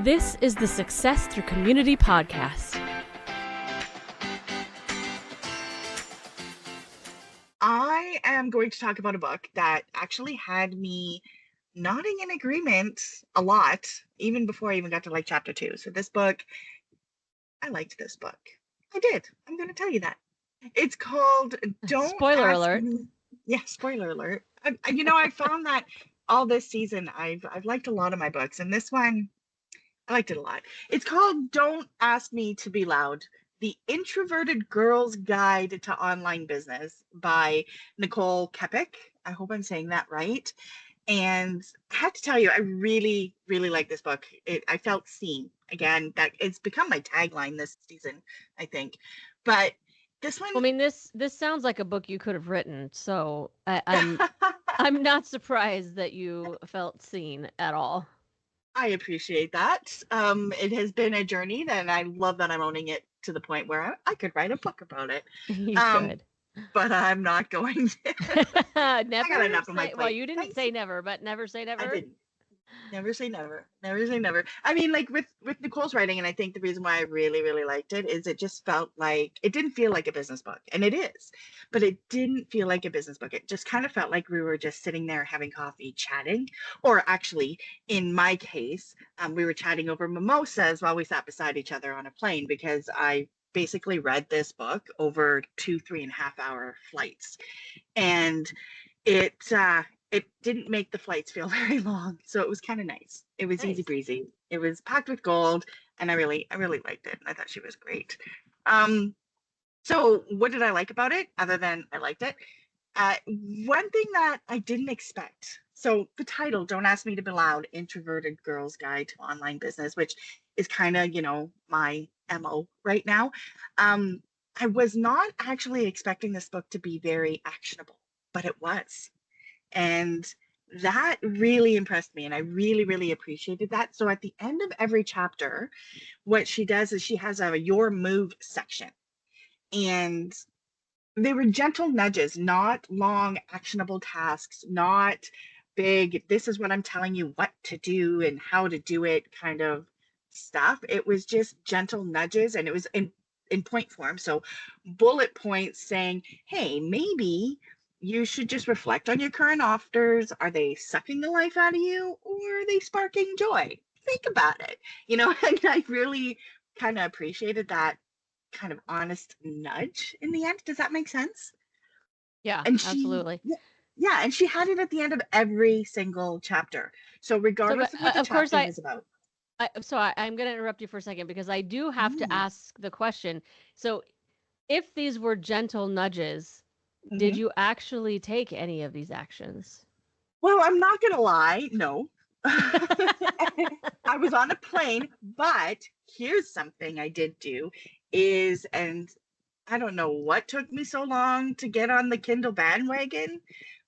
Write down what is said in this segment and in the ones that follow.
This is the Success Through Community podcast. I am going to talk about a book that actually had me nodding in agreement a lot, even before I even got to like chapter 2. So this book, I liked this book. I did. I'm going to tell you that. It's called Don't Spoiler Ask alert. Me. Yeah, spoiler alert. I found that all this season I've liked a lot of my books, and this one I liked it a lot. It's called Don't Ask Me to Be Loud: The Introverted Girl's Guide to Online Business by Nicole Kepic. I hope I'm saying that right. And I have to tell you, I really, really like this book. I felt seen. Again, that it's become my tagline this season, I think. But this one, I mean, this sounds like a book you could have written, so I'm not surprised that you felt seen at all. I appreciate that. It has been a journey, and I love that I'm owning it to the point where I could write a book about it. You Um, could. but I'm not going to. I Never got enough on my say, plate. well, you didn't Thanks. say never, but never say I never. didn't. Never say never. Never say never. I mean, like with Nicole's writing, and I think the reason why I really, really liked it is it just felt like it didn't feel like a business book, and it is, but it didn't feel like a business book. It just kind of felt like we were just sitting there having coffee, chatting, or actually, in my case, we were chatting over mimosas while we sat beside each other on a plane because I basically read this book over 3.5 hour flights, and it didn't make the flights feel very long, so it was kind of nice. It was easy Nice. breezy. It was packed with gold, and I really liked it. I thought she was great. So what did I like about it other than I liked it? One thing that I didn't expect. So the title, Don't Ask Me to Be Loud, Introverted Girl's Guide to Online Business, which is kind of, my MO right now. I was not actually expecting this book to be very actionable, but it was. And that really impressed me. And I really, really appreciated that. So at the end of every chapter, what she does is she has a Your Move section. And they were gentle nudges, not long, actionable tasks, not big, this is what I'm telling you what to do and how to do it kind of stuff. It was just gentle nudges, and it was in point form. So bullet points saying, hey, maybe you should just reflect on your current offers. Are they sucking the life out of you, or are they sparking joy? Think about it. And I really kind of appreciated that kind of honest nudge in the end. Does that make sense? Yeah, And absolutely. yeah, and she had it at the end of every single chapter. So regardless but, of what the of course, chapter was about. I'm going to interrupt you for a second because I do have to ask the question. So, if these were gentle nudges, did Mhm. you actually take any of these actions? Well, I'm not gonna lie, no. I was on a plane, but here's something I did do and I don't know what took me so long to get on the Kindle bandwagon,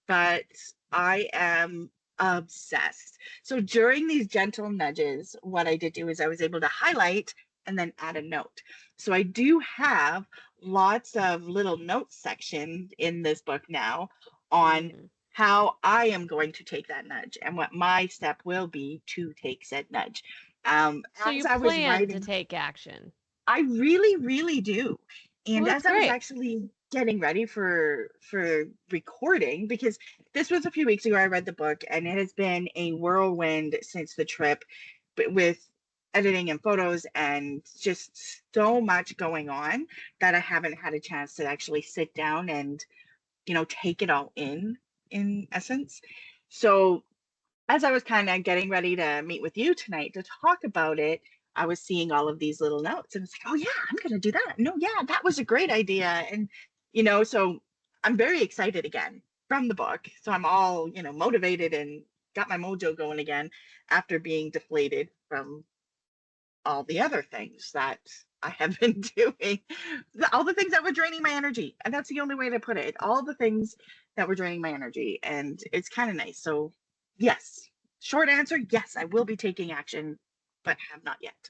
but I am obsessed. So during these gentle nudges, what I did do is I was able to highlight and then add a note. So I do have lots of little notes section in this book now on how I am going to take that nudge and what my step will be to take said nudge. So as you I was plan to writing, take action. I really, really do. And Well, that's as I was great. actually getting ready for recording, because this was a few weeks ago, I read the book, and it has been a whirlwind since the trip, but with editing and photos and just so much going on that I haven't had a chance to actually sit down and take it all in essence. So as I was kind of getting ready to meet with you tonight to talk about it, I was seeing all of these little notes, and it's like, oh yeah, I'm going to do that. No, yeah, that was a great idea. And, so I'm very excited again from the book. So I'm all, motivated and got my mojo going again after being deflated from all the other things that I have been doing, all the things that were draining my energy. And that's the only way to put it. All the things that were draining my energy. And it's kind of nice. So, yes, short answer, yes, I will be taking action, but have not yet.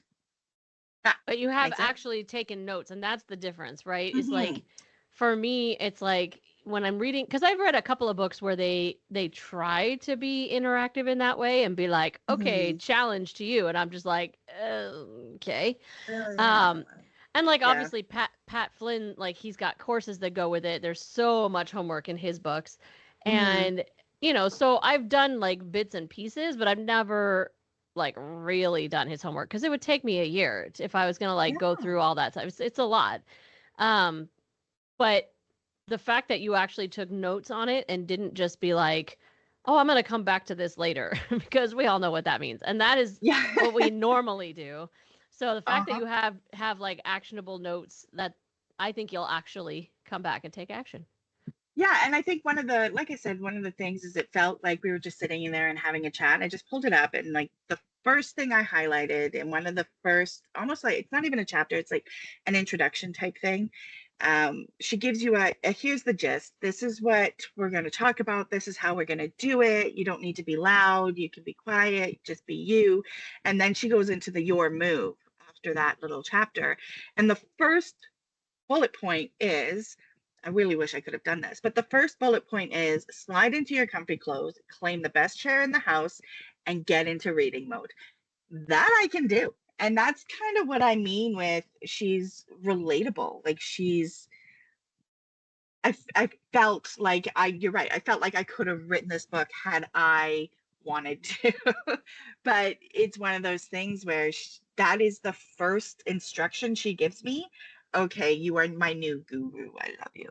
But you have Makes sense? actually taken notes, and that's the difference, right? It's Mhm. like, for me, it's like when I'm reading, because I've read a couple of books where they try to be interactive in that way and be like, okay, Mhm. challenge to you, and I'm just like, okay. Yeah. Um, and like Yeah. obviously Pat Flynn, like he's got courses that go with it. There's so much homework in his books, Mhm. and so I've done like bits and pieces, but I've never like really done his homework because it would take me a year if I was gonna like go Yeah. through all that stuff. It's a lot. Um, but the fact that you actually took notes on it and didn't just be like, "Oh, I'm gonna come back to this later," because we all know what that means, and that is Yeah. what we normally do. So the fact that Uh-huh. you have like actionable notes, that I think you'll actually come back and take action. Yeah, and I think like I said, one of the things is it felt like we were just sitting in there and having a chat. I just pulled it up, and like the first thing I highlighted, and one of the first, almost like it's not even a chapter, it's like an introduction type thing. She gives you a here's the gist. This is what we're going to talk about. This is how we're going to do it. You don't need to be loud. You can be quiet. Just be you. And then she goes into the your move after that little chapter. And the first bullet point is, I really wish I could have done this, but the first bullet point is slide into your comfy clothes, claim the best chair in the house, and get into reading mode. That I can do. And that's kind of what I mean with she's relatable. Like I felt like you're right. I felt like I could have written this book had I wanted to. But it's one of those things where that is the first instruction she gives me. Okay, you are my new guru. I love you.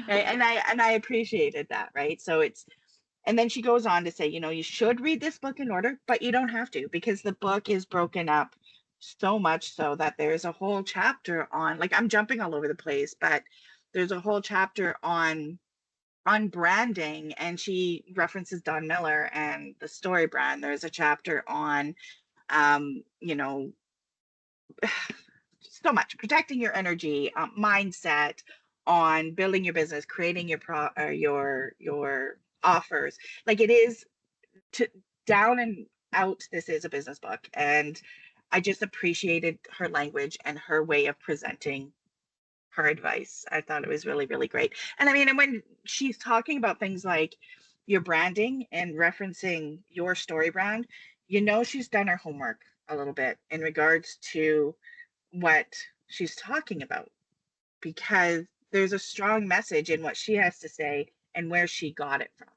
Right? And I appreciated that, right? So it's and then she goes on to say, you should read this book in order, but you don't have to because the book is broken up so much so that there's a whole chapter on, like I'm jumping all over the place, but there's a whole chapter on branding, and she references Don Miller and the story brand. There's a chapter on um, you know, so much protecting your energy, mindset, on building your business, creating your offers. Like it is to down and out, this is a business book, and I just appreciated her language and her way of presenting her advice. I thought it was really, really great. And I mean, and when she's talking about things like your branding and referencing your story brand, she's done her homework a little bit in regards to what she's talking about, because there's a strong message in what she has to say and where she got it from.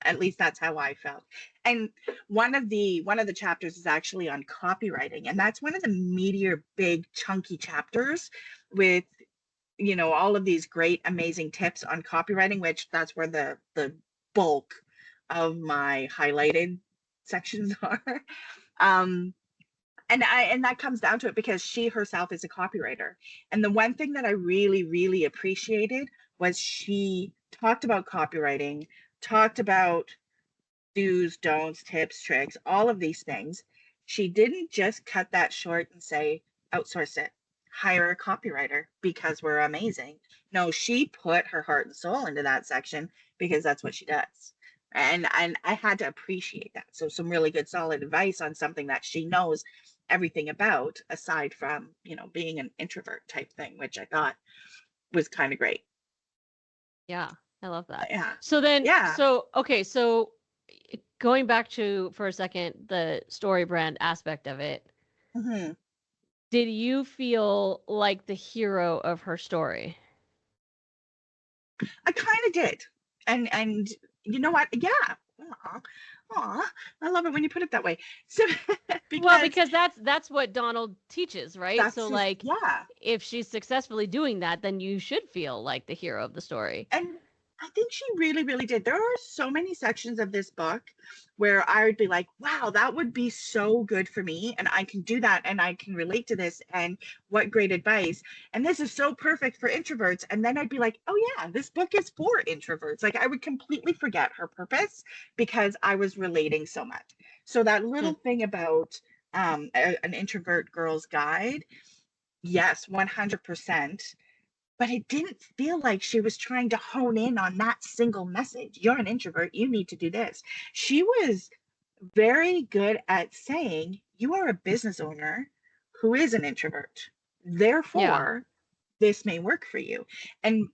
At least that's how I felt. And one of the chapters is actually on copywriting, and that's one of the meatier, big, chunky chapters with all of these great, amazing tips on copywriting, which that's where the bulk of my highlighted sections are. Um, and that comes down to it because she herself is a copywriter. And the one thing that I really, really appreciated was she talked about copywriting, talked about do's, don'ts, tips, tricks, all of these things. She didn't just cut that short and say, outsource it, hire a copywriter because we're amazing. No, she put her heart and soul into that section because that's what she does. And I had to appreciate that. So some really good solid advice on something that she knows everything about, aside from, being an introvert type thing, which I thought was kind of great. Yeah, I love that. Yeah. So then, Yeah. so okay, so going back to for a second the story brand aspect of it, Hmm. did you feel like the hero of her story? I kind of did. And you know what? Yeah. Aw, aw, I love it when you put it that way. So Well, because because that's what Donald teaches, right? So that's just, like yeah. if she's successfully doing that, then you should feel like the hero of the story. And I think she really, really did. There are so many sections of this book where I would be like, wow, that would be so good for me. And I can do that. And I can relate to this. And what great advice. And this is so perfect for introverts. And then I'd be like, oh, yeah, this book is for introverts. Like I would completely forget her purpose because I was relating so much. So that Hmm. little thing about an introvert girl's guide, yes, 100%. But it didn't feel like she was trying to hone in on that single message. You're an introvert, you need to do this. She was very good at saying, you are a business owner who is an introvert. Yeah. Therefore, this may work for you. And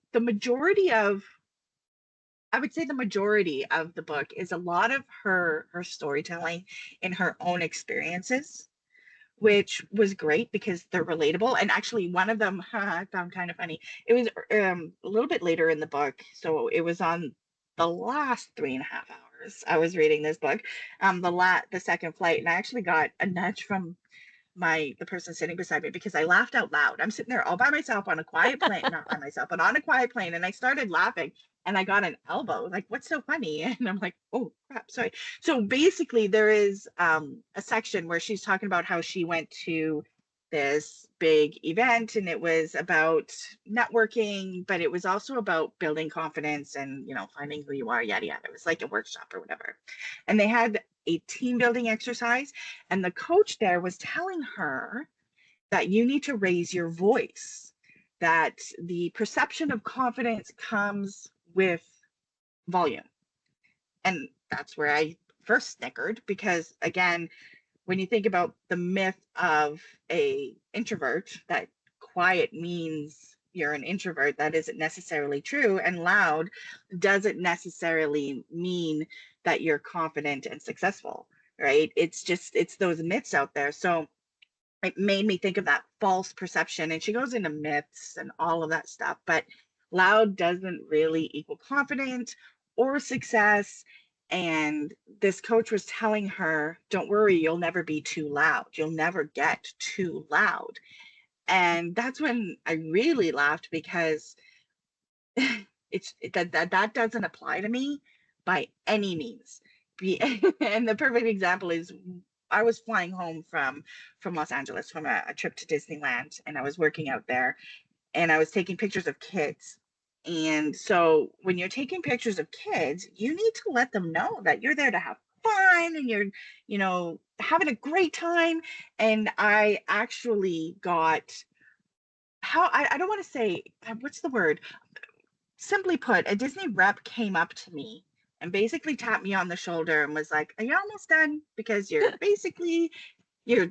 I would say the majority of the book is a lot of her storytelling in her own experiences, which was great because they're relatable. And actually, one of them I found kind of funny. It was a little bit later in the book, so it was on the last 3.5 hours I was reading this book, the second flight, and I actually got a nudge from the person sitting beside me because I laughed out loud. I'm sitting there all by myself on a quiet plane, not by myself, but on a quiet plane, and I started laughing and I got an elbow. Like, what's so funny? And I'm like, oh crap, sorry. So basically there is a section where she's talking about how she went to this big event and it was about networking, but it was also about building confidence and, finding who you are, yada yada. It was like a workshop or whatever. And they had a team building exercise, and the coach there was telling her that you need to raise your voice, that the perception of confidence comes with volume. And that's where I first snickered because, again, when you think about the myth of a introvert, that quiet means you're an introvert, that isn't necessarily true, and loud doesn't necessarily mean that you're confident and successful, right? It's those myths out there. So it made me think of that false perception, and she goes into myths and all of that stuff, but loud doesn't really equal confident or success. And this coach was telling her, don't worry, you'll never be too loud, you'll never get too loud. And that's when I really laughed because that doesn't apply to me by any means. And the perfect example is I was flying home from Los Angeles from a trip to Disneyland, and I was working out there, and I was taking pictures of kids. And so when you're taking pictures of kids, you need to let them know that you're there to have fun and you're, having a great time. And I actually got I don't want to say, what's the word? Simply put, a Disney rep came up to me and basically tapped me on the shoulder and was like, are you almost done? Because you're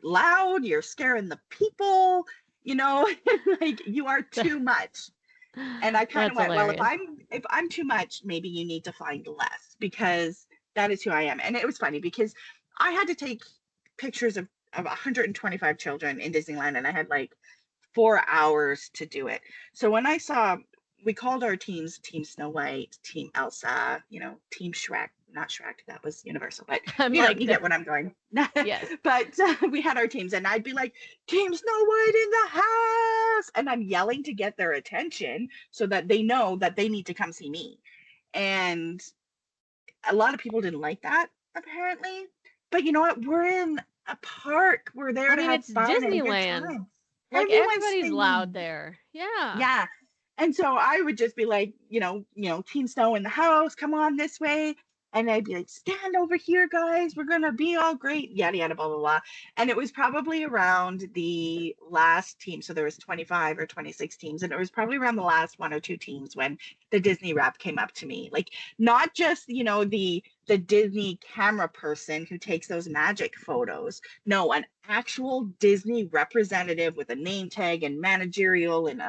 loud, you're scaring the people, like you are too much. And I kind of That's went, well, hilarious. if I'm too much, maybe you need to find less, because that is who I am. And it was funny because I had to take pictures of 125 children in Disneyland, and I had like 4 hours to do it. So when we called our teams Team Snow White, Team Elsa, Team Shrek, not Shrek, that was Universal, but I'm you like, get what I'm going. yes. But we had our teams, and I'd be like, Team Snow White in the house, and I'm yelling to get their attention so that they know that they need to come see me. And a lot of people didn't like that, apparently. But you know what? We're in a park. We're there I to mean, have it's fun and a good Disneyland. time. Like Everyone's everybody's loud singing. there. Yeah. Yeah. And so I would just be like, Team Snow in the house, come on this way. And I'd be like, stand over here, guys. We're going to be all great. Yada, yada, blah, blah, blah. And it was probably around the last team. So there was 25 or 26 teams. And it was probably around the last one or two teams when the Disney rep came up to me. Like, not just, the Disney camera person who takes those magic photos. No, an actual Disney representative with a name tag and managerial and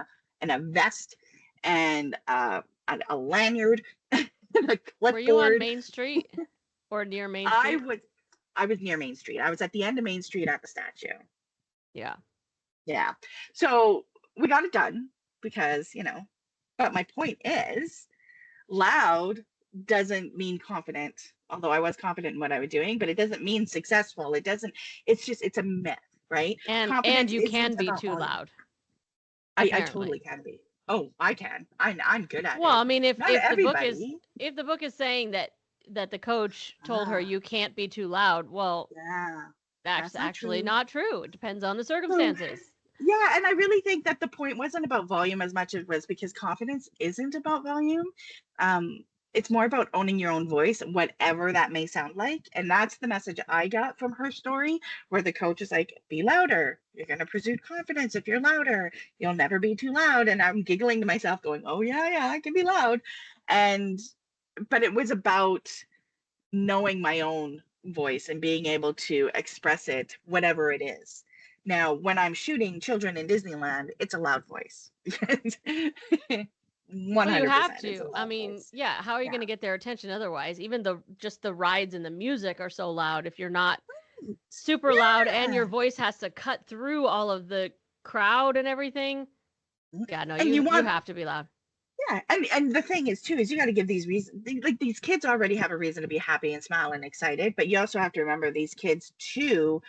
a vest and a lanyard and a Were you on clipboard. Main Street or near Main I Street? was I was near Main Street. I was at the end of Main Street at the statue. Yeah. Yeah. So we got it done because, but my point is, loud doesn't mean confident, although I was confident in what I was doing, but it doesn't mean successful. It's a myth, right? And Confidence you isn't can be about too volume. loud, I apparently. totally can be. Oh, I can. I'm good at Well, it. I mean, Not everybody. if the book is saying that the coach told her Ah, you can't be too loud, well, yeah, that's that's not actually true. not true. It depends on the So, circumstances. yeah, and I really think that the point wasn't about volume as much as it was because confidence isn't about volume. Um, it's more about owning your own voice, whatever that may sound like. And that's the message I got from her story, where the coach is like, be louder. You're going to pursue confidence if you're louder. You'll never be too loud. And I'm giggling to myself, going, oh, yeah, I can be loud. And, but it was about knowing my own voice and being able to express it, whatever it is. Now, when I'm shooting children in Disneyland, it's a loud voice. 100% Well, you have it's a to. I loud mean, voice. yeah, how are you Yeah. going to get their attention otherwise? Even the just the rides and the music are so loud if you're not super loud and your Yeah. voice has to cut through all of the crowd and everything. Yeah, no, And you you want, have to be loud. yeah, and the thing is too is you got to give these reasons. Like these kids already have a reason to be happy and smile and excited, but you also have to remember these kids too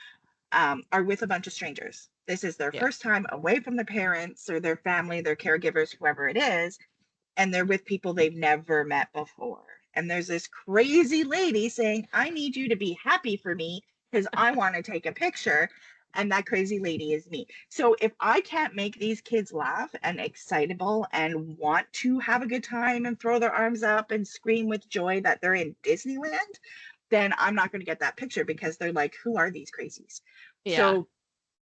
are with a bunch of strangers. This is their Yeah. first time away from their parents or their family, their caregivers, whoever it is, and they're with people they've never met before. And there's this crazy lady saying, I need you to be happy for me because I want to take a picture. And that crazy lady is me. So if I can't make these kids laugh and excitable and want to have a good time and throw their arms up and scream with joy that they're in Disneyland, then I'm not going to get that picture because they're like, who are these crazies? Yeah. So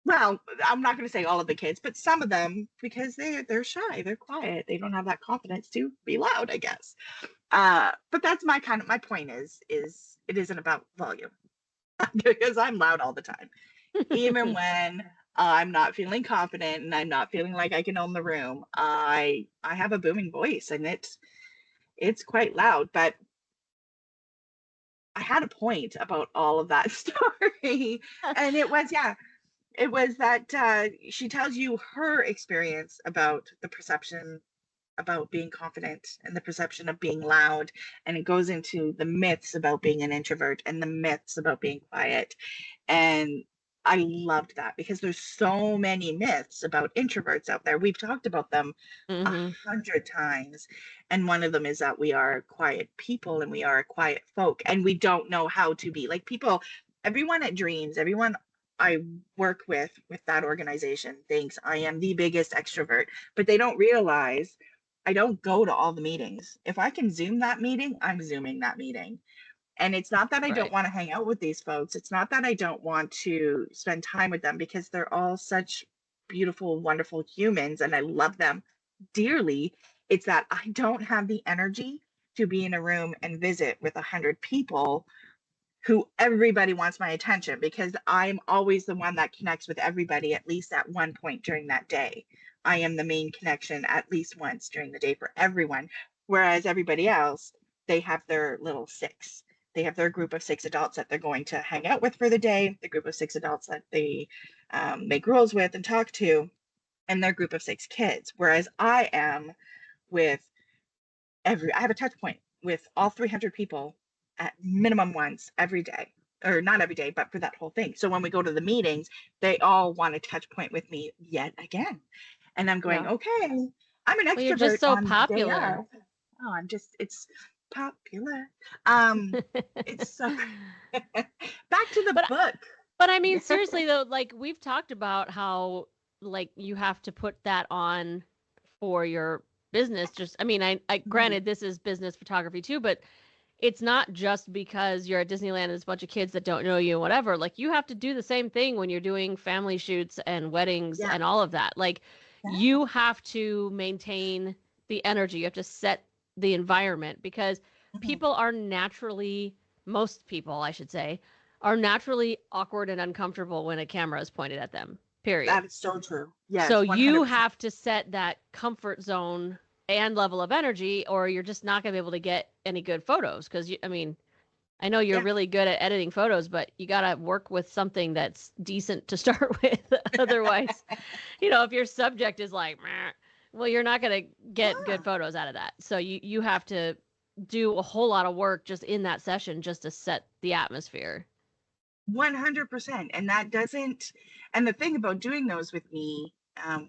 well, I'm not going to say all of the kids, but some of them because they're shy, they're quiet, they don't have that confidence to be loud, I guess. But that's my point is it isn't about volume because I'm loud all the time, even when I'm not feeling confident and I'm not feeling like I can own the room. I have a booming voice and it's quite loud, but I had a point about all of that story, and it was yeah, it was that she tells you her experience about the perception about being confident and the perception of being loud, and it goes into the myths about being an introvert and the myths about being quiet. And I loved that because there's so many myths about introverts out there. We've talked about them a Mhm. 100 times, and one of them is that we are quiet people and we are a quiet folk and we don't know how to be like people. Everyone at Dreams, everyone I work with that organization thinks I am the biggest extrovert, but they don't realize I don't go to all the meetings. If I can zoom that meeting, I'm zooming that meeting. And it's not that I don't Right. want to hang out with these folks. It's not that I don't want to spend time with them because they're all such beautiful, wonderful humans and I love them dearly. It's that I don't have the energy to be in a room and visit with 100 people who everybody wants my attention because I'm always the one that connects with everybody at least at one point during that day. I am the main connection at least once during the day for everyone. Whereas everybody else, they have their little six. They have their group of six adults that they're going to hang out with for the day, the group of six adults that they make rules with and talk to, and their group of six kids. Whereas I am with I have a touch point with all 300 people at minimum once every day, or not every day, but for that whole thing. So when we go to the meetings, they all want to touch point with me yet again. And I'm going, Yeah. okay, I'm an Well, you're just extrovert so on the day popular. of. Oh, it's popular. It's so back to the But book. but I mean seriously though, like we've talked about how like you have to put that on for your business. Just I mean, I granted this is business photography too, but it's not just because you're at Disneyland and there's a bunch of kids that don't know you and whatever. Like you have to do the same thing when you're doing family shoots and weddings Yeah, and all of that. Like yeah. you have to maintain the energy. You have to set the environment because Mhm. people are naturally, most people, I should say, are naturally awkward and uncomfortable when a camera is pointed at them. Period. That is so true. So Yes, you 100%. have to set that comfort zone and level of energy, or you're just not going to be able to get any good photos. Because, I mean, I know you're Yeah. really good at editing photos, but you got to work with something that's decent to start with. Otherwise, if your subject is like, meh, well, you're not going to get good Yeah. photos out of that. So you have to do a whole lot of work just in that session just to set the atmosphere. 100%. And that doesn't, and the thing about doing those with me,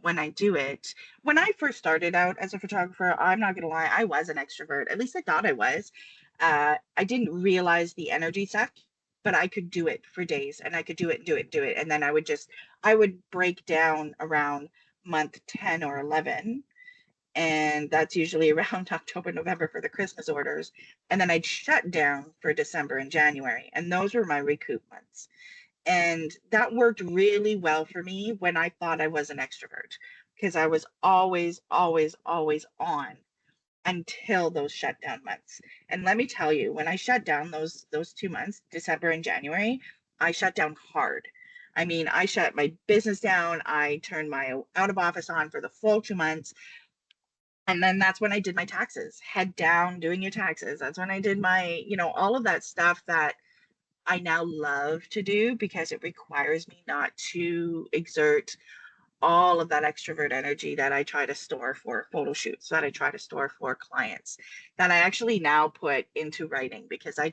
when I do it, when I first started out as a photographer, I'm not going to lie, I was an extrovert. At least I thought I was. I didn't realize the energy suck, but I could do it for days and I could do it, do it, do it. And then I would break down around month 10 or 11, and that's usually around October, November for the Christmas orders. And then I'd shut down for December and January, and those were my recoup months. And that worked really well for me when I thought I was an extrovert because I was always, always, always on until those shutdown months. And let me tell you, when I shut down those 2 months, December and January, I shut down hard. I mean, I shut my business down. I turned my out of office on for the full 2 months. And then that's when I did my taxes, head down doing your taxes. That's when I did my, all of that stuff that I now love to do because it requires me not to exert all of that extrovert energy that I try to store for photo shoots, that I try to store for clients, that I actually now put into writing because I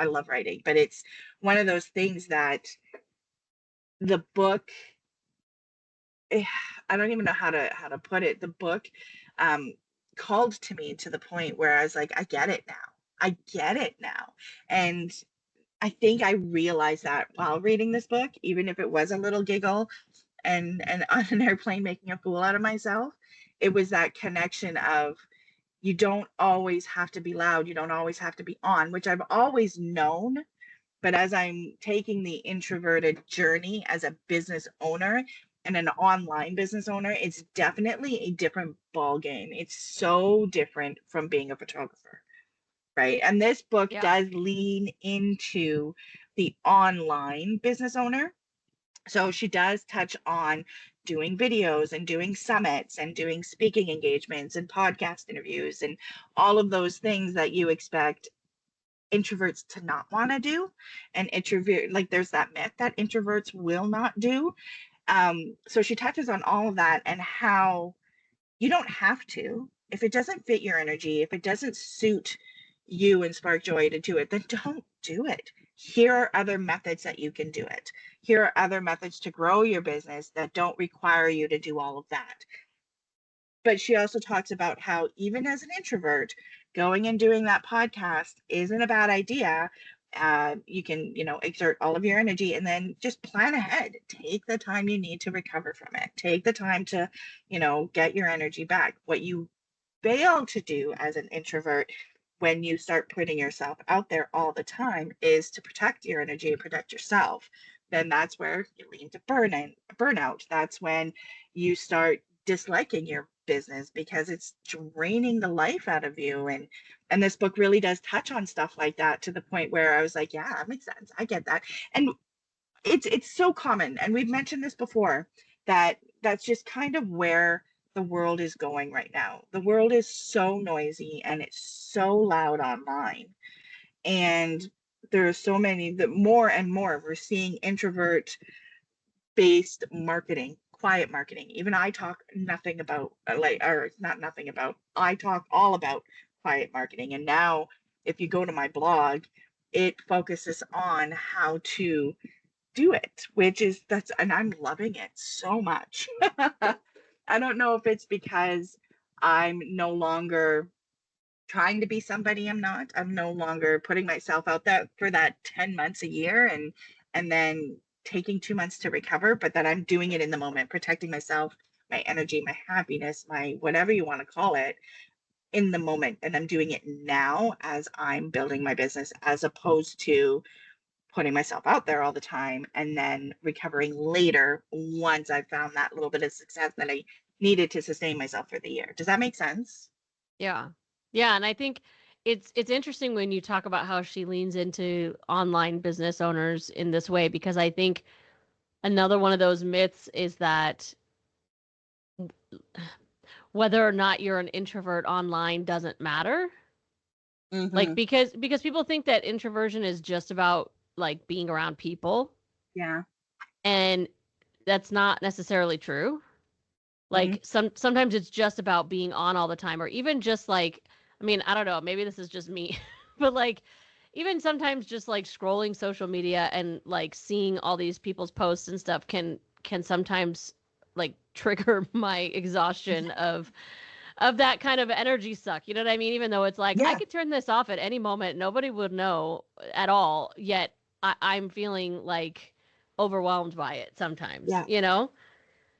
love writing. But it's one of those things that the book, eh, I don't even know how to put it. The book um, called to me to the point where I was like, I get it now. I get it now. And I think I realized that while reading this book, even if it was a little giggle and on an airplane making a fool out of myself, it was that connection of you don't always have to be loud, you don't always have to be on, which I've always known. But as I'm taking the introverted journey as a business owner and an online business owner, it's definitely a different ball game. It's so different from being a photographer, right? And this book Yeah. does lean into the online business owner. So she does touch on doing videos and doing summits and doing speaking engagements and podcast interviews and all of those things that you expect introverts to not want to do. And introvert, like there's that myth that introverts will not do. So she touches on all of that and how you don't have to. If it doesn't fit your energy, if it doesn't suit you and spark joy to do it, then don't do it. Here are other methods that you can do it. Here are other methods to grow your business that don't require you to do all of that. But she also talks about how even as an introvert, going and doing that podcast isn't a bad idea. You can, exert all of your energy and then just plan ahead. Take the time you need to recover from it. Take the time to, get your energy back. What you fail to do as an introvert when you start putting yourself out there all the time is to protect your energy and protect yourself. Then that's where you lead to burnout. That's when you start disliking your business because it's draining the life out of you. And this book really does touch on stuff like that to the point where I was like, yeah, that makes sense. I get that. And it's so common, and we've mentioned this before, that that's just kind of where the world is going right now. The world is so noisy and it's so loud online, and there are so many that more and more we're seeing introvert based marketing, quiet marketing. Even I talk nothing about or not nothing about, I talk all about quiet marketing. And now if you go to my blog, it focuses on how to do it, which is and I'm loving it so much. I don't know if it's because I'm no longer trying to be somebody I'm not. I'm no longer putting myself out there for that 10 months a year and then taking 2 months to recover, but that I'm doing it in the moment, protecting myself, my energy, my happiness, my whatever you want to call it, in the moment. And I'm doing it now as I'm building my business, as opposed to putting myself out there all the time and then recovering later once I found that little bit of success that I needed to sustain myself for the year. Does that make sense? Yeah. Yeah, and I think it's interesting when you talk about how she leans into online business owners in this way, because I think another one of those myths is that whether or not you're an introvert online doesn't matter. Like Mm-hmm. because people think that introversion is just about like being around people, Yeah. and that's not necessarily true. Mm-hmm. Like sometimes it's just about being on all the time, or even just like, I mean, I don't know, maybe this is just me, but like even sometimes just like scrolling social media and like seeing all these people's posts and stuff can sometimes like trigger my exhaustion of that kind of energy suck. You know what I mean? Even though it's like I Yeah. could turn this off at any moment, nobody would know at all. Yet I'm feeling like overwhelmed by it sometimes, Yeah. you know?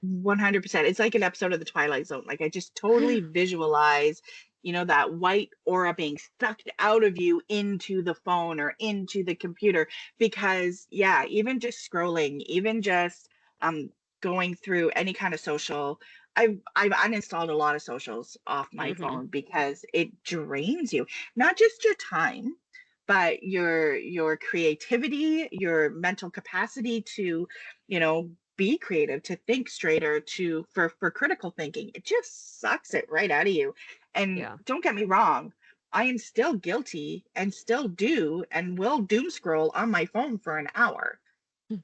100%. It's like an episode of The Twilight Zone. Like I just totally visualize, that white aura being sucked out of you into the phone or into the computer. Because yeah, even just scrolling, even just um going through any kind of social, I've uninstalled a lot of socials off my Hmm. phone because it drains you. Not just your time, but your creativity, your mental capacity to, be creative, to think straighter, for critical thinking, it just sucks it right out of you. And Yeah. don't get me wrong, I am still guilty and still do and will doom scroll on my phone for an hour.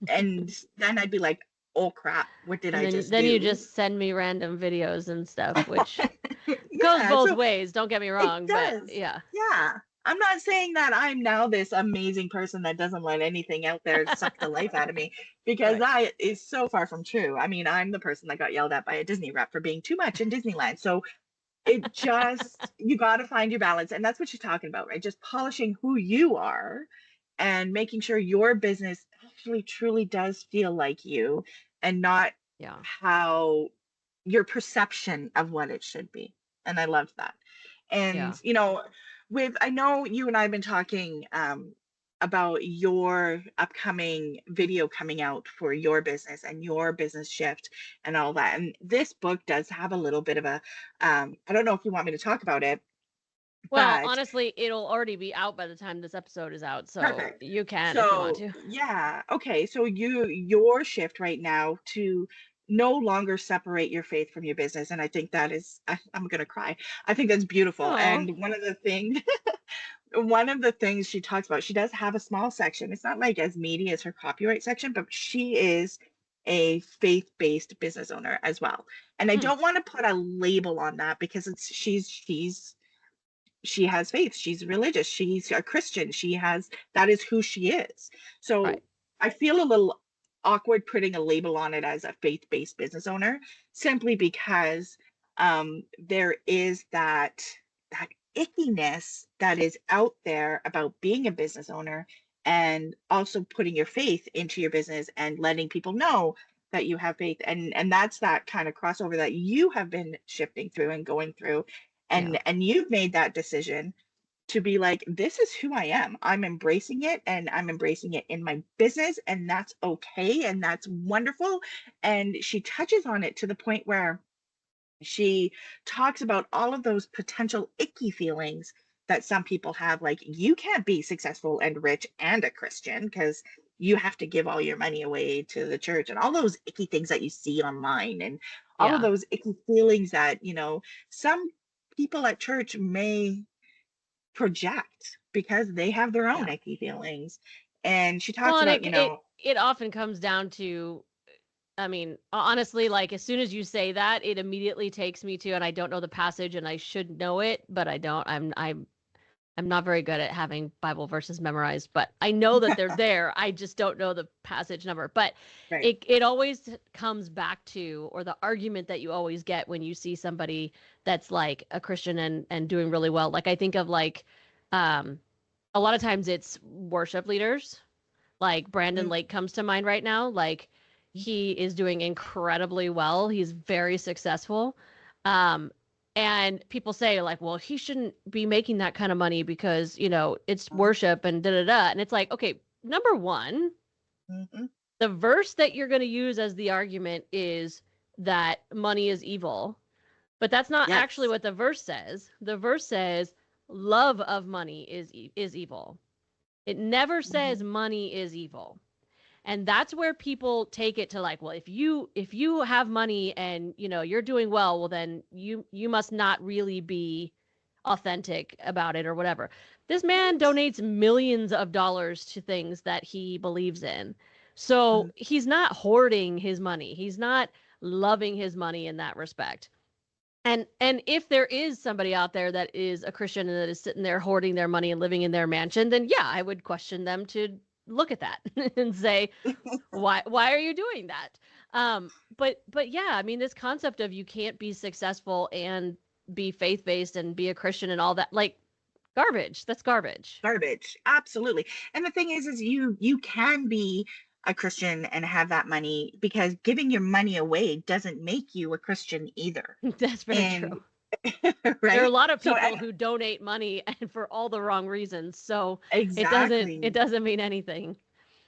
And then I'd be like, oh crap, what did And I then just then you do? just send me random videos and stuff, which goes Yeah, both so ways, don't get me it wrong, but does. yeah. Yeah. I'm not saying that I'm now this amazing person that doesn't let anything out there suck the life out of me, because Right. that is so far from true. I mean, I'm the person that got yelled at by a Disney rep for being too much in Disneyland. So it just, you got to find your balance. And that's what she's talking about, right? Just polishing who you are and making sure your business actually truly does feel like you, and not Yeah. how your perception of what it should be. And I loved that. And, Yeah. I know you and I have been talking about your upcoming video coming out for your business and your business shift and all that. And this book does have a little bit of a, I don't know if you want me to talk about it, Well, but honestly, it'll already be out by the time this episode is out, so perfect. you can if you want So, to. yeah, okay. So your shift right now to no longer separate your faith from your business, and I think that is, I'm gonna cry. I think that's beautiful. Oh. And one of the things she talks about, she does have a small section. It's not like as meaty as her copyright section, but she is a faith-based business owner as well. And I Hmm. don't want to put a label on that, because she has faith, she's religious, she's a Christian, that is who she is. Right. So I feel a little awkward putting a label on it as a faith-based business owner, simply because there is that ickiness that is out there about being a business owner, and also putting your faith into your business and letting people know that you have faith. And that's that kind of crossover that you have been shifting through and going through, Yeah. and you've made that decision to be like, this is who I am. I'm embracing it, and I'm embracing it in my business, and that's okay, and that's wonderful. And she touches on it to the point where she talks about all of those potential icky feelings that some people have, like, you can't be successful and rich and a Christian, because you have to give all your money away to the church, and all those icky things that you see online, and all of Yeah. those icky feelings that, some people at church may project because they have their own Yeah. icky feelings. And she Well, talks and about, it often comes down to, I mean, honestly, like as soon as you say that, it immediately takes me to, and I don't know the passage and I should know it, but I don't. I'm not very good at having Bible verses memorized, but I know that they're there. I just don't know the passage number. But right. it always comes back to, or the argument that you always get when you see somebody that's like a Christian and doing really well. Like I think of like um a lot of times it's worship leaders. Like Brandon Mhm. Lake comes to mind right now. Like he is doing incredibly well. He's very successful. Um, and people say like, well, he shouldn't be making that kind of money because, it's worship and da da da. And it's like, okay, number one, Mhm. the verse that you're going to use as the argument is that money is evil. But that's not actually Yes. what the verse says. The verse says love of money is evil. It never says Mhm. money is evil. And that's where people take it to like, well, if you have money and you're doing well, well then you must not really be authentic about it or whatever. This man Right. donates millions of dollars to things that he believes in. So Mhm. he's not hoarding his money. He's not loving his money in that respect. And if there is somebody out there that is a Christian and that is sitting there hoarding their money and living in their mansion, then yeah, I would question them to look at that and say, why are you doing that? But yeah, I mean this concept of you can't be successful and be faith-based and be a Christian and all that, like garbage. That's garbage. Garbage. Absolutely. And the thing is you can be a Christian and have that money, because giving your money away doesn't make you a Christian either. That's very true. And There are a right? lot of So, people and who donate money and for all the wrong reasons. So it exactly. doesn't mean anything.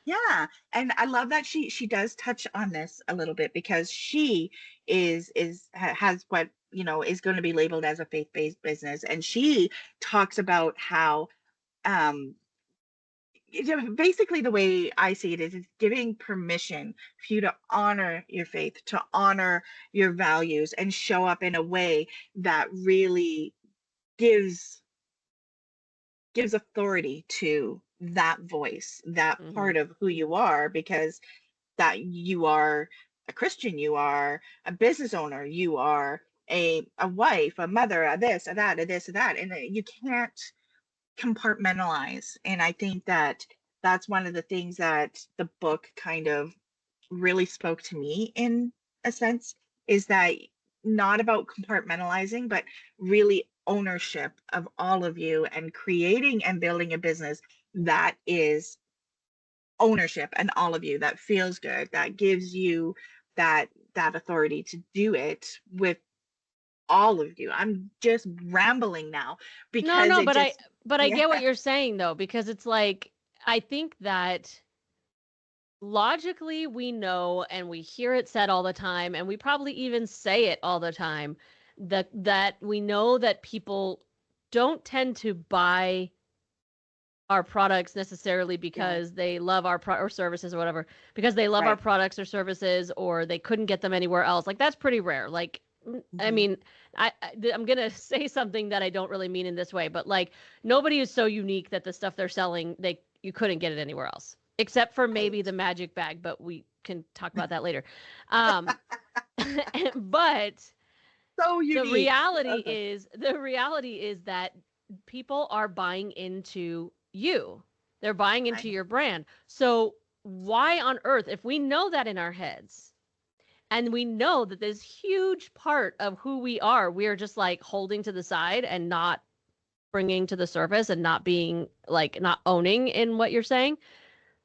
Yeah, and I love that she does touch on this a little bit, because she has what, is going to be labeled as a faith-based business, and she talks about how um basically the way I see it is it's giving permission for you to honor your faith, to honor your values, and show up in a way that really gives authority to that voice, that Hmm. part of who you are, because that you are a Christian, you are a business owner, you are a wife, a mother, a this, a that, a this, a that, and you can't compartmentalize. And I think that that's one of the things that the book kind of really spoke to me in a sense, is that not about compartmentalizing, but really ownership of all of you and creating and building a business that is ownership and all of you, that feels good, that gives you that authority to do it with all of you. I'm just rambling now No, because no, it but I just, but I yeah, get what you're saying though, because it's like I think that logically we know and we hear it said all the time and we probably even say it all the time that we know that people don't tend to buy our products necessarily yeah, because they love our or services or whatever, because they love our right. products or services or they couldn't get them anywhere else. Like that's pretty rare. Like I Hmm. mean, I'm gonna say something that I don't really mean in this way, but like nobody is so unique that the stuff they're selling they you couldn't get it anywhere else, except for maybe the Right. magic bag. But we can talk about that later. Um, but So unique. Okay. the reality is that people are buying into you. They're buying I into know. your brand. So why on earth, if we know that in our heads and we know that this huge part of who we are, we're just like holding to the side and not bringing to the surface and not being like not owning in what you're saying,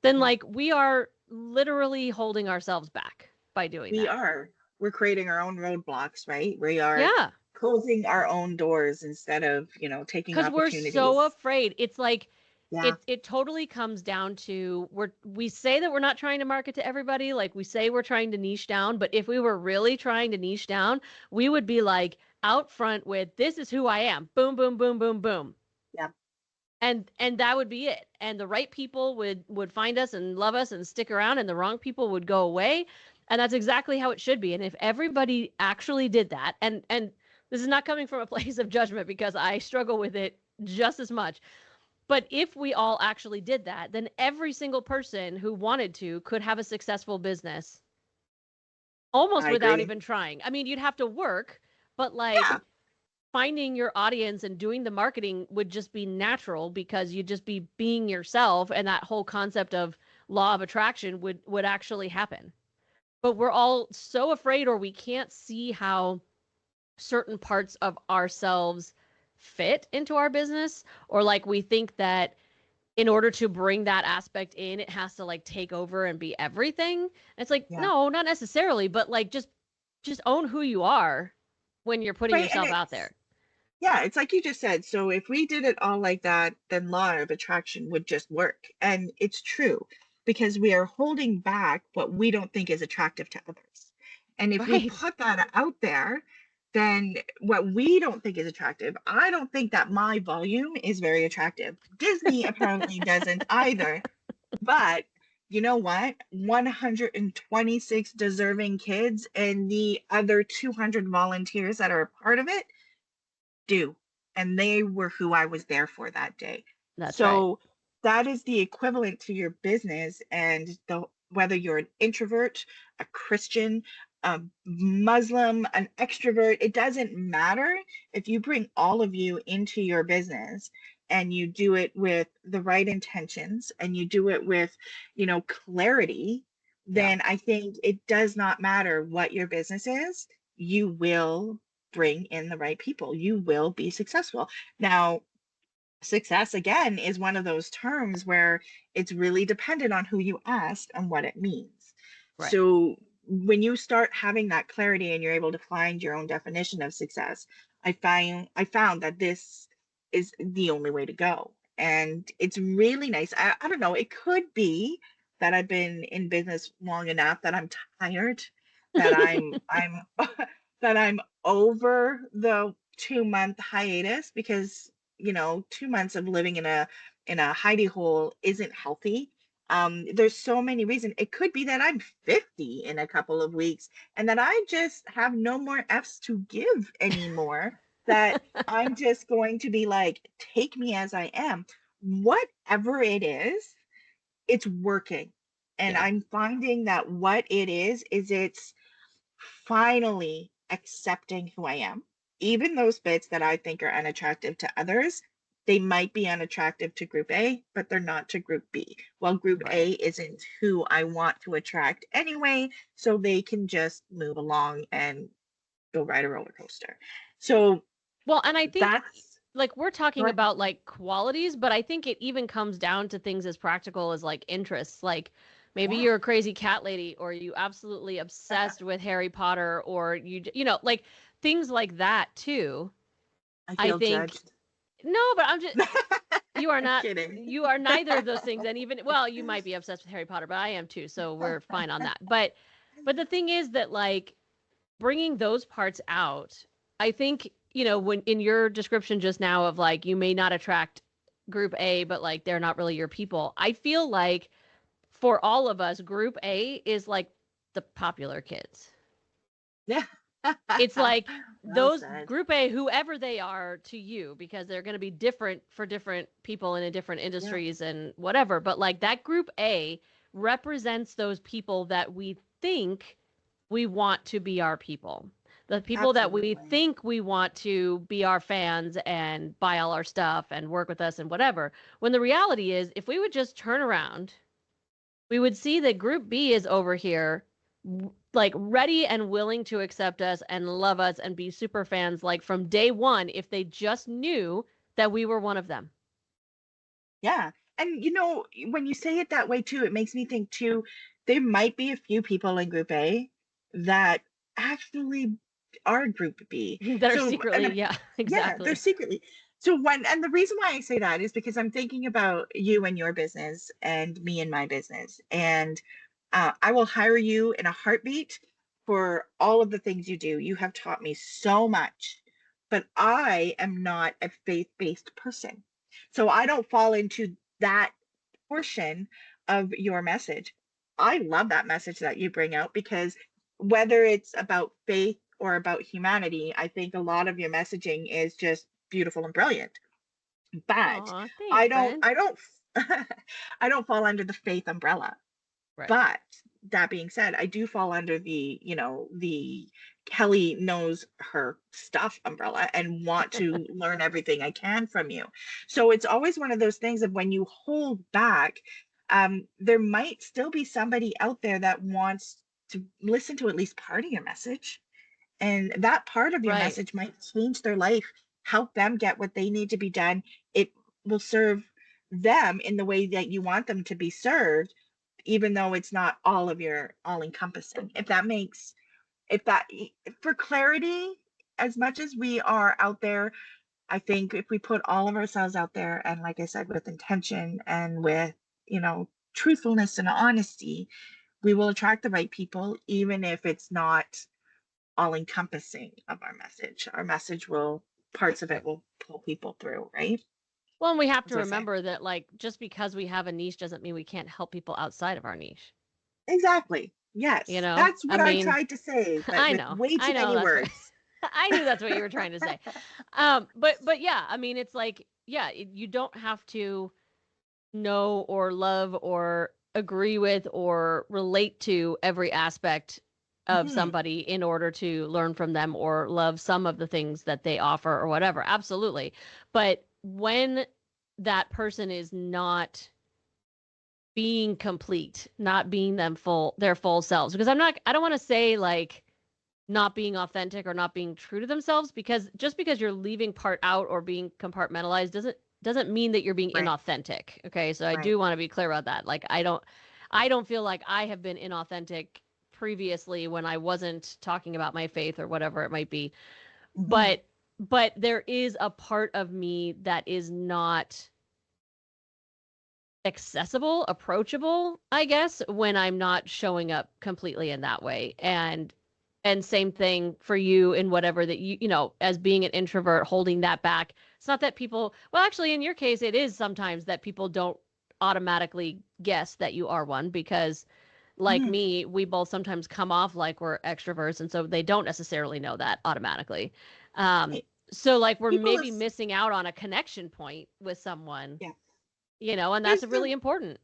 then Yeah, like we are literally holding ourselves back by doing we that. are. We're creating our own roadblocks, right? We are Yeah. closing our own doors instead of, taking Because we're so opportunities. afraid. It's like Yeah, it totally comes down to we say that we're not trying to market to everybody, like we say we're trying to niche down, but if we were really trying to niche down, we would be like out front with this is who I am. Boom, boom, boom, boom, boom. yeah, And that would be it. And the right people would find us and love us and stick around and the wrong people would go away. And that's exactly how it should be. And if everybody actually did that, and this is not coming from a place of judgment because I struggle with it just as much. But if we all actually did that, then every single person who wanted to could have a successful business almost I without agree. even trying. I mean, you'd have to work, but like Yeah, finding your audience and doing the marketing would just be natural because you'd just be being yourself and that whole concept of law of attraction would actually happen. But we're all so afraid or we can't see how certain parts of ourselves fit into our business or like we think that in order to bring that aspect in it has to like take over and be everything. And it's like yeah. no, not necessarily, but like just own who you are when you're putting Right. And yourself out it's, there. yeah, it's like you just said. So if we did it all like that, then law of attraction would just work. And it's true because we are holding back what we don't think is attractive to others. And if we Right. put that out there, then what we don't think is attractive, I don't think that my volume is very attractive. Disney apparently doesn't either. But you know what? 126 deserving kids and the other 200 volunteers that are a part of it do. And they were who I was there for that day. That's right. So that is the equivalent to your business, and the whether you're an introvert, a Christian, a Muslim, an extrovert, it doesn't matter. If you bring all of you into your business and you do it with the right intentions and you do it with, clarity, Yeah. then I think it does not matter what your business is. You will bring in the right people. You will be successful. Now, success again is one of those terms where it's really dependent on who you ask and what it means. Right. So when you start having that clarity and you're able to find your own definition of success, I found that this is the only way to go. And it's really nice. I don't know, it could be that I've been in business long enough that I'm tired, that I'm that I'm over the 2-month hiatus, because 2 months of living in a in a hidey hole isn't healthy. There's so many reasons. It could be that I'm 50 in a couple of weeks and that I just have no more F's to give anymore, that I'm just going to be like, take me as I am. Whatever it is, it's working. And Yeah. I'm finding that what it is it's finally accepting who I am. Even those bits that I think are unattractive to others, they might be unattractive to group A, but they're not to group B. Well, group Right. A isn't who I want to attract anyway, so they can just move along and go ride a roller coaster. So Well, and I think that's like we're talking what, about like qualities, but I think it even comes down to things as practical as like interests. Like maybe yeah, you're a crazy cat lady or you absolutely obsessed with Harry Potter or you know, like things like that too. I I feel think judged. no, but I'm just you are I'm not kidding. you are neither of those things, and even well, you might be obsessed with Harry Potter, but I am too, so we're fine on that. But the thing is that like bringing those parts out, I think, you know, when in your description just now of like you may not attract group A, but like they're not really your people. I feel like for all of us, group A is like the popular kids. Yeah. It's like Well those said. group A, whoever they are to you, because they're going to be different for different people and in different Yeah, industries and whatever. But like that group A represents those people that we think we want to be our people. The people that we absolutely. think we want to be our fans and buy all our stuff and work with us and whatever. When the reality is, if we would just turn around, we would see that group B is over here like ready and willing to accept us and love us and be super fans like from day one if they just knew that we were one of them. Yeah. And when you say it that way too, it makes me think too, there might be a few people in group A that actually are group B. That are So, secretly, yeah, yeah, they're exactly. secretly. So and the reason why I say that is because I'm thinking about you and your business and me and my business. And I will hire you in a heartbeat for all of the things you do. You have taught me so much, but I am not a faith-based person. So I don't fall into that portion of your message. I love that message that you bring out because whether it's about faith or about humanity, I think a lot of your messaging is just beautiful and brilliant. But Aw, thanks, I don't friend. I don't I don't fall under the faith umbrella. Right. But that being said, I do fall under the Kelly knows her stuff umbrella and want to learn everything I can from you. So it's always one of those things of when you hold back, there might still be somebody out there that wants to listen to at least part of your message. And that part of your Right. message might change their life, help them get what they need to be done. It will serve them in the way that you want them to be served, even though it's not all of your all encompassing. If that makes, if that, for clarity, as much as we are out there, I think if we put all of ourselves out there and, like I said, with intention and with, truthfulness and honesty, we will attract the right people, even if it's not all encompassing of our message. Our message will, parts of it will pull people through, right? Well, and we have As to I say. remember that like just because we have a niche doesn't mean we can't help people outside of our niche. Exactly. You Yes. know? That's I what I mean, tried to say, but I with know. way I too know many that's what words. I knew that's what you were trying to say. But yeah, I mean, it's like, yeah, you don't have to know or love or agree with or relate to every aspect of Mhm. somebody in order to learn from them or love some of the things that they offer or whatever. Absolutely. But when that person is not being complete, not being their full selves, because I don't want to say like not being authentic or not being true to themselves because just because you're leaving part out or being compartmentalized doesn't mean that you're being Right, inauthentic. Okay? So I right. do want to be clear about that. Like I don't feel like I have been inauthentic previously when I wasn't talking about my faith or whatever it might be. Mhm. But there is a part of me that is not accessible, approachable, I guess, when I'm not showing up completely in that way. And same thing for you in whatever that you know, as being an introvert, holding that back It's not that people, well, actually, in your case, it is sometimes that people don't automatically guess that you are one because, like Mm. me, we both sometimes come off like we're extroverts. And so they don't necessarily know that automatically. Um, Right. so, like, we're People maybe is, missing out on a connection point with someone, yeah. and that's There's really important.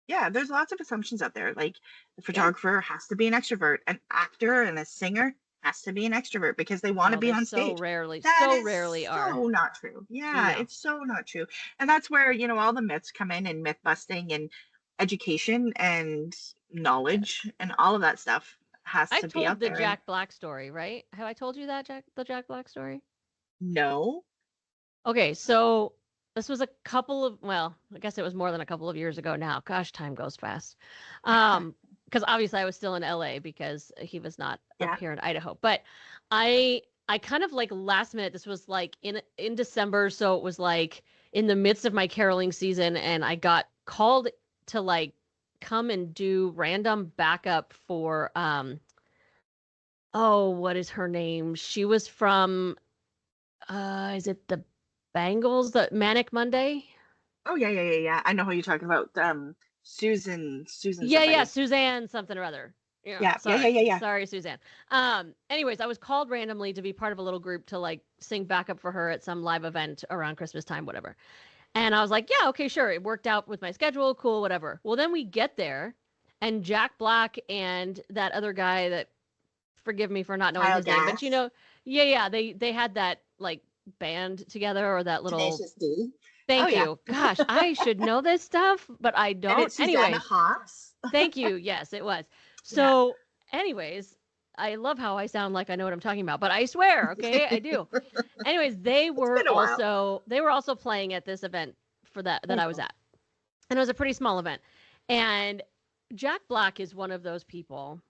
yeah, there's lots of assumptions out there. Like the Yeah. photographer has to be an extrovert, an actor and a singer has to be an extrovert because they want to Oh, be they on stage. That so is rarely are. so not true. Yeah, No. it's so not true. And that's where, all the myths come in and myth busting and education and Yes. knowledge and all of that stuff has I've to be told out the there. And Jack Black story, right? Have I told you that, the Jack Black story? no. Okay, so this was a couple of, well, I guess it was more than a couple of years ago now. Gosh, time goes fast. Because obviously I was still in LA because he was not up Yeah. here in Idaho. But I kind of like last minute, this was like in December, so it was like in the midst of my caroling season, and I got called to like come and do random backup for oh, what is her name? She was from is it the Bangles, the Manic Monday? Oh yeah, yeah, yeah, yeah. I know who you're talking about. Susan Yeah, yeah, somebody. Suzanne something or other. Yeah, Yeah, yeah, yeah, sorry. yeah, yeah. Sorry, Suzanne. Anyways, I was called randomly to be part of a little group to like sing backup for her at some live event around Christmas time, whatever. And I was like, yeah, okay, sure. It worked out with my schedule, cool, whatever. Well, then we get there and Jack Black and that other guy that forgive me for not knowing Kyle his name, but Gass, yeah, yeah, they had that like band together or that little Tenacious D. Oh thank yeah. you. Gosh, I should know this stuff, but I And don't. it's Susanna Anyways, Hoffs. thank you. Yes, it was. Yeah. So, anyways, I love how I sound like I know what I'm talking about, but I swear, okay, I do. Anyways, It's been a while. they were also playing at this event for that Oh, I was cool. at. And it was a pretty small event. And Jack Black is one of those people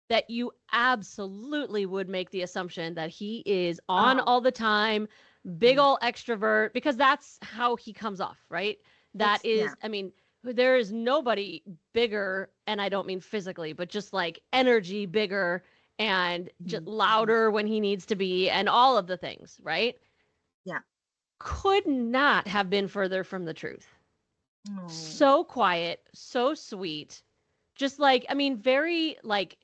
that you absolutely would make the assumption that he is on Oh, all the time, big mm, ol' extrovert, because that's how he comes off, right? That yeah. is, I mean, there is nobody bigger, and I don't mean physically, but just like energy bigger and just Mhm, mhm. louder when he needs to be, and all of the things, right? Yeah. Could not have been further from the truth. Oh, So quiet, so sweet, just like, I mean, very like,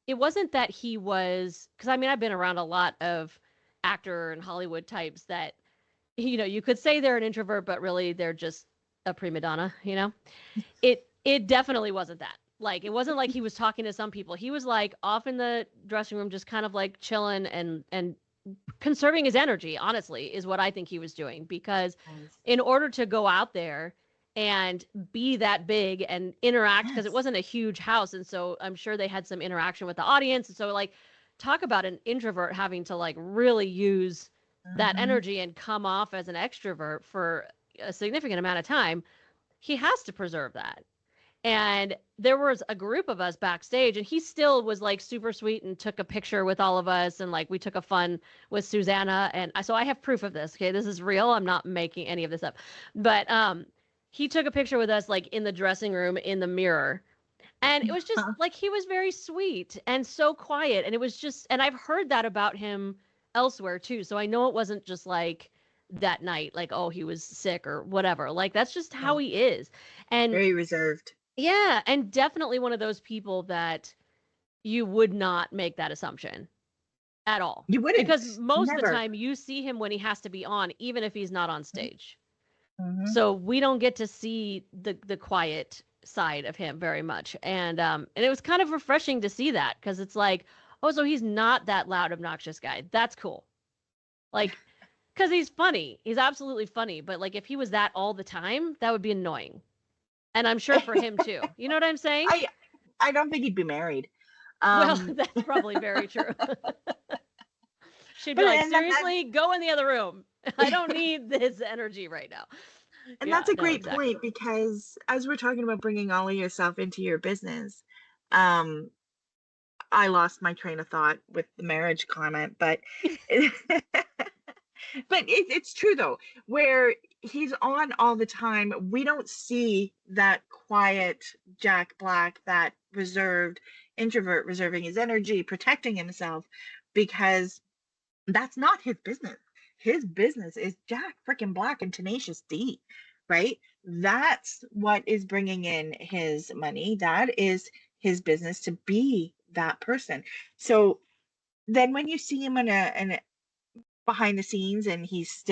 it wasn't that he was, because I mean, I've been around a lot of actor and Hollywood types that, you could say they're an introvert, but really they're just a prima donna, It definitely wasn't that. Like, it wasn't like he was talking to some people. He was like off in the dressing room, just kind of like chilling and conserving his energy, honestly, is what I think he was doing. Because nice. in order to go out there and be that big and interact, because it Yes. wasn't a huge house. And so I'm sure they had some interaction with the audience. And so, like, talk about an introvert having to, like, really use that Hmm. energy and come off as an extrovert for a significant amount of time. He has to preserve that. And there was a group of us backstage, and he still was like super sweet and took a picture with all of us. And like we took a fun with Susanna. And so I have proof of this. Okay. This is real. I'm not making any of this up. But he took a picture with us like in the dressing room in the mirror. And it was just like he was very sweet and so quiet. And it was just, and I've heard that about him elsewhere too. So I know it wasn't just like that night, like, oh, he was sick or whatever. Like that's just how No, he is. And very reserved. yeah, and definitely one of those people that you would not make that assumption at all. You wouldn't. Because most of the Never. time you see him when he has to be on, even if he's not on stage. Hmm. So we don't get to see the quiet side of him very much. And it was kind of refreshing to see that because it's like, oh, so he's not that loud, obnoxious guy. That's cool. Like, because he's funny. He's absolutely funny. But like if he was that all the time, that would be annoying. And I'm sure for him too. You know what I'm saying? I I don't think he'd be married. Well, Um, that's probably very true. She'd be but like, and that seriously, go in the other room. I don't need this energy right now. and Yeah, that's a no, great exactly. point because as we're talking about bringing all of yourself into your business, um, I lost my train of thought with the marriage comment, but but it's true though, where he's on all the time, we don't see that quiet Jack Black, that reserved introvert, reserving his energy, protecting himself, because that's not his business. his business is Jack freaking Black and Tenacious D, right? That's what is bringing in his money. That is his business, to be that person. So then when you see him in a behind the scenes, and he is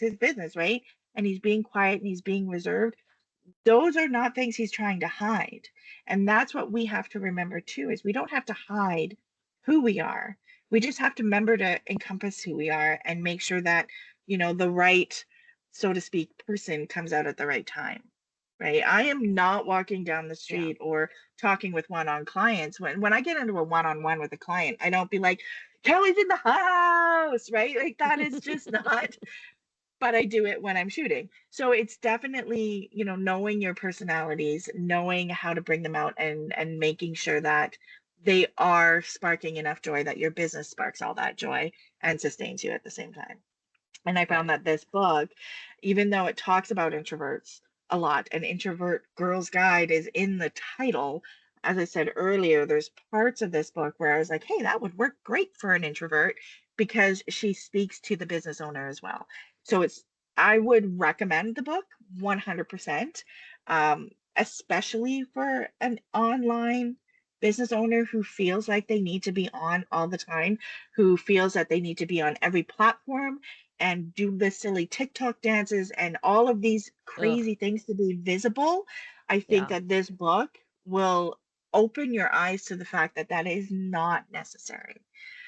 his business, right? And he's being quiet and he's being reserved, those are not things he's trying to hide. And that's what we have to remember too, is we don't have to hide who we are. We just have to remember to encompass who we are and make sure that, the right, so to speak, person comes out at the right time. Right? I am not walking down the Yeah. street or talking with one-on clients. When I get into a one-on-one with a client, I don't be like, Kelly's in the house, right? Like that is just not, but I do it when I'm shooting. So it's definitely, knowing your personalities, knowing how to bring them out, and making sure that they are sparking enough joy that your business sparks all that joy and sustains you at the same time. And I found Right. that this book, even though it talks about introverts a lot, an Introvert Girl's Guide is in the title, as I said earlier, there's parts of this book where I was like, hey, that would work great for an introvert, because she speaks to the business owner as well. So I would recommend the book 100%, especially for an online business owner who feels like they need to be on all the time, who feels that they need to be on every platform and do the silly TikTok dances and all of these Ugh. crazy things to be visible. I think Yeah. that this book will open your eyes to the fact that that is not necessary.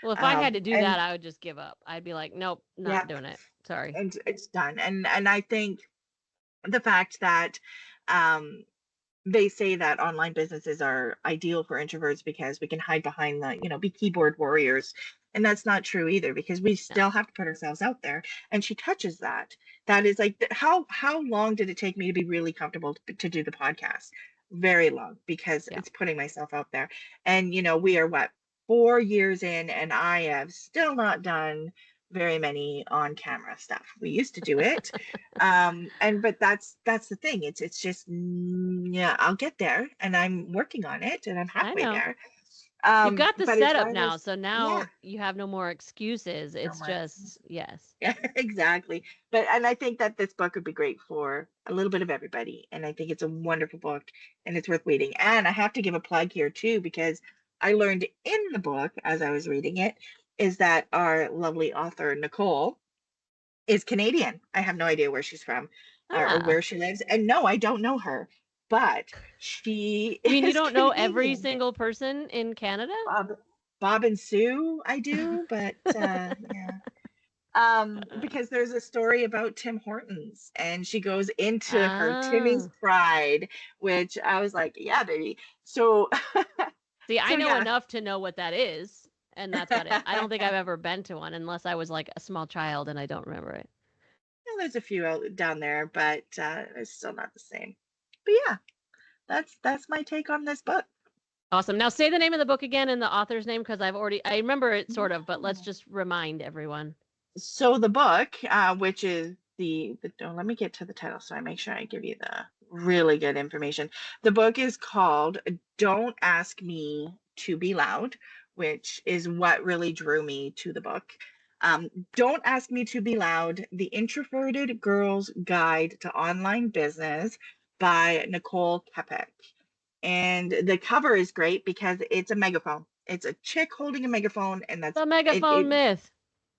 Well, if I had to do And that, I would just give up. I'd be like, nope, yeah, not doing it. Sorry. and it's done. And I think the fact that um they say that online businesses are ideal for introverts because we can hide behind be keyboard warriors. And that's not true either, because we Yeah. still have to put ourselves out there. And she touches that. That is like, how long did it take me to be really comfortable to do the podcast? Very long, because Yeah. it's putting myself out there. And, we are what, 4 years in, and I have still not done very many on camera stuff. We used to do it, and but that's the thing, it's just, yeah, I'll get there, and I'm working on it, and I'm I halfway know. there. You've got the But as setup far now, as, so yeah, now you have no more excuses. no It's more. just, yes. Yeah, exactly. And I think that this book would be great for a little bit of everybody, and I think it's a wonderful book, and it's worth reading. And I have to give a plug here too, because I learned in the book as I was reading it, is that our lovely author Nicole is Canadian. I have no idea where she's from, or Ah. where she lives. And no, I don't know her, but she You mean you is don't know every Canadian. single person in Canada? Bob, Bob and Sue, I do, but yeah. Because there's a story about Tim Hortons, and she goes into her Timmy's Ah. Pride, which I was like, yeah, baby. So, See, I so know yeah. enough to know what that is, and that's about it. I don't think I've ever been to one unless I was like a small child and I don't remember it. Yeah, there's a few out down there, but it's still not the same. But yeah, that's my take on this book. Awesome. Now say the name of the book again and the author's name, because I remember it sort of, but let's Yeah. just remind everyone. So the book, which is let me get to the title so I make sure I give you the really good information. The book is called Don't Ask Me to Be Loud, which is what really drew me to the book. Don't Ask Me to Be Loud, The Introverted Girl's Guide to Online Business by Nicole Kepic. And the cover is great because it's a megaphone. It's a chick holding a megaphone, and that's The it. megaphone myth.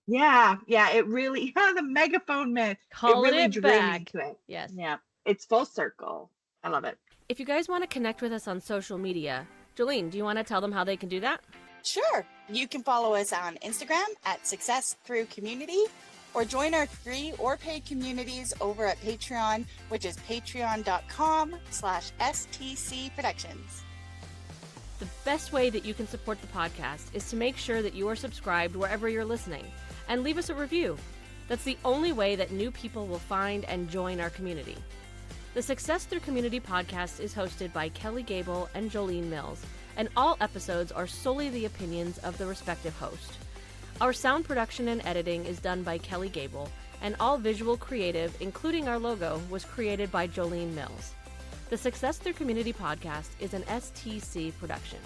Yeah, it really, the megaphone myth, it Calling really it drew me back. to it. Yes. Yeah, it's full circle. I love it. If you guys want to connect with us on social media, Jolene, do you want to tell them how they can do that? Sure. You can follow us on Instagram at Success Through Community, or join our free or paid communities over at Patreon, which is patreon.com/STC Productions. The best way that you can support the podcast is to make sure that you are subscribed wherever you're listening and leave us a review. That's the only way that new people will find and join our community. The Success Through Community podcast is hosted by Kelly Gable and Jolene Mills, and all episodes are solely the opinions of the respective host. Our sound production and editing is done by Kelly Gable, and all visual creative, including our logo, was created by Jolene Mills. The Success Through Community podcast is an STC production.